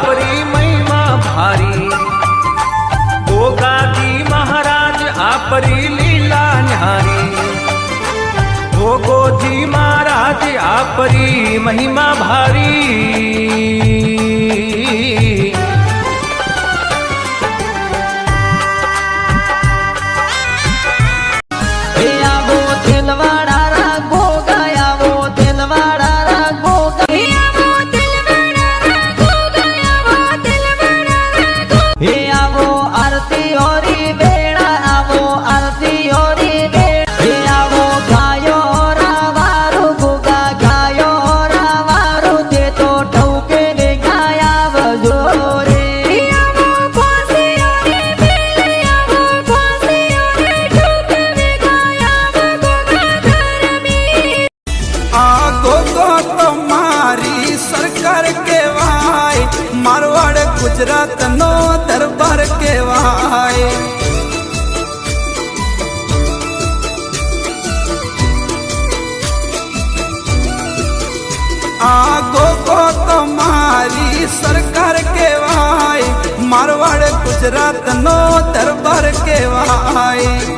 आपरी महिमा भारी। गोगादी महाराज आपरी लीला न्यारी। गोगोजी महाराज आपरी महिमा भारी। मारवाड़ गुजरात नो दरबार केवाय। आगो को तुम्हारी सरकार केवाय। मारवाड़ गुजरात नो दरबार केवाय।